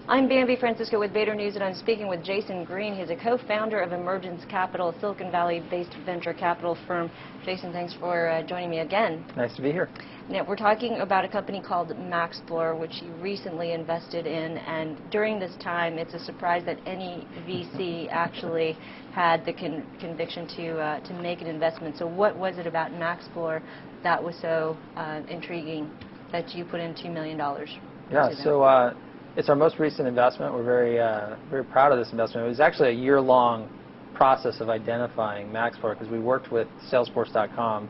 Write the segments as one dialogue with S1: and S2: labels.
S1: I'm Bambi Francisco with Vader News, and I'm speaking with Jason Green. He's a co-founder of Emergence Capital, a Silicon Valley-based venture capital firm. Jason, thanks for joining me again.
S2: Nice to be here.
S1: Now, we're talking about a company called MaxFloor, which you recently invested in, and during this time, it's a surprise that any VC actually had the conviction to make an investment. So what was it about MaxFloor that was so intriguing that you put in $2 million?
S2: Yeah, so it's our most recent investment. We're very proud of this investment. It was actually a year-long process of identifying MaxFloor because we worked with Salesforce.com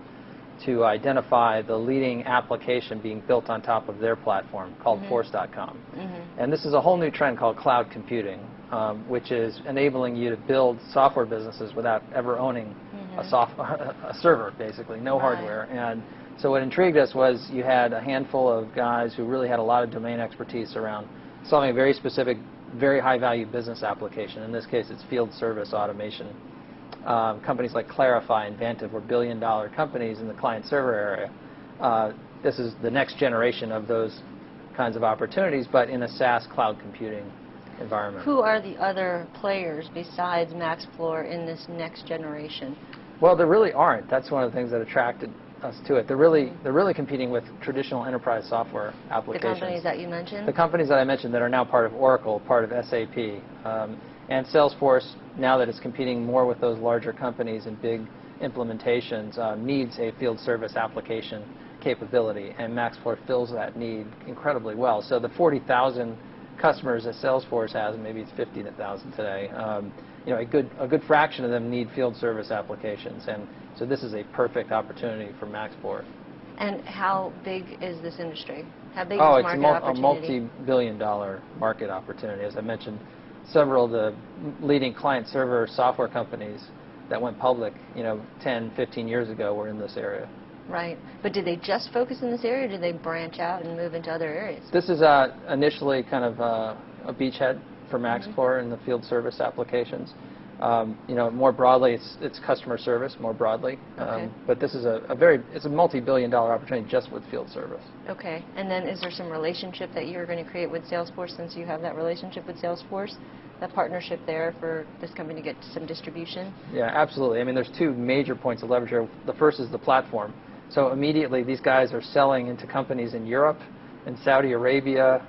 S2: to identify the leading application being built on top of their platform called Force.com. And this is a whole new trend called cloud computing, which is enabling you to build software businesses without ever owning a server, basically, no hardware. And so what intrigued us was you had a handful of guys who really had a lot of domain expertise around solving a very specific, very high-value business application. In this case, it's field service automation. Companies like Clarify and Vantiv were billion-dollar companies in the client-server area. This is the next generation of those kinds of opportunities, but in a SaaS cloud computing environment.
S1: Who are the other players besides MaxFloor in this next generation?
S2: Well, there really aren't. That's one of the things that attracted us to it. They're really competing with traditional enterprise software applications.
S1: The companies that you mentioned?
S2: The companies that I mentioned that are now part of Oracle, part of SAP, and Salesforce, now that it's competing more with those larger companies and big implementations, needs a field service application capability, and MaxFloor fills that need incredibly well. So the 40,000 customers that Salesforce has, and maybe it's 50,000 today, a good fraction of them need field service applications, and so this is a perfect opportunity for MaxFloor.
S1: And how big is this industry? How big is the market opportunity?
S2: It's a multi-billion-dollar market opportunity. As I mentioned, several of the leading client-server software companies that went public, 10, 15 years ago were in this area.
S1: Right. But did they just focus in this area, or did they branch out and move into other areas?
S2: This is initially kind of a beachhead for MaxFloor in the field service applications. More broadly, it's customer service more broadly. But this is it's a multi-billion-dollar opportunity just with field service.
S1: Okay. And then is there some relationship that you're going to create with Salesforce, since you have that relationship with Salesforce? That partnership there for this company to get some distribution? Yeah,
S2: absolutely. I mean, there's two major points of leverage here. The first is the platform. So immediately, these guys are selling into companies in Europe, in Saudi Arabia,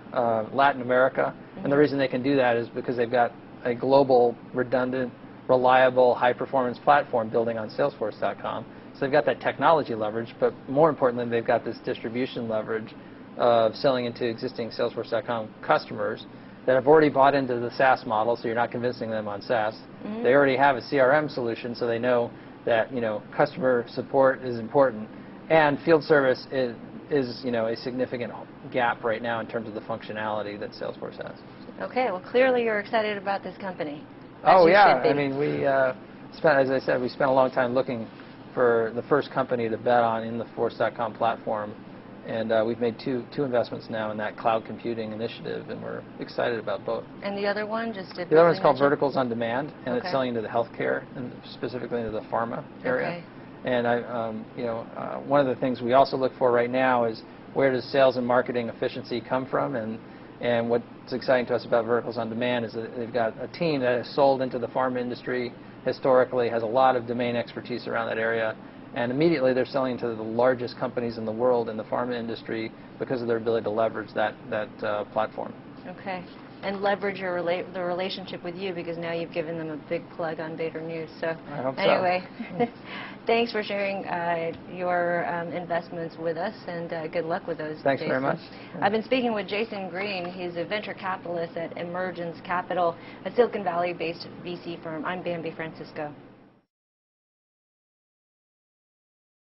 S2: Latin America. And the reason they can do that is because they've got a global, redundant, reliable, high-performance platform building on Salesforce.com. So they've got that technology leverage, but more importantly, they've got this distribution leverage of selling into existing Salesforce.com customers that have already bought into the SaaS model, so you're not convincing them on SaaS. They already have a CRM solution, so they know that customer support is important. And field service is a significant gap right now in terms of the functionality that Salesforce has.
S1: Okay, well, clearly you're excited about this company.
S2: Oh, yeah. I mean, as I said, we spent a long time looking for the first company to bet on in the Force.com platform. And we've made two investments now in that cloud computing initiative, and we're excited about both.
S1: And the other one,
S2: the other one's called Verticals on Demand, and it's selling into the healthcare and specifically into the pharma area. And one of the things we also look for right now is where does sales and marketing efficiency come from? And what's exciting to us about Verticals on Demand is that they've got a team that has sold into the pharma industry historically, has a lot of domain expertise around that area. And immediately they're selling to the largest companies in the world in the pharma industry because of their ability to leverage that platform. Okay.
S1: And leverage the relationship with you, because now you've given them a big plug on Vader News. So
S2: I hope
S1: anyway, thanks for sharing your investments with us, and good luck with those.
S2: Thanks
S1: Jason.
S2: very much.
S1: I've been speaking with Jason Green. He's a venture capitalist at Emergence Capital, a Silicon Valley-based VC firm. I'm Bambi Francisco.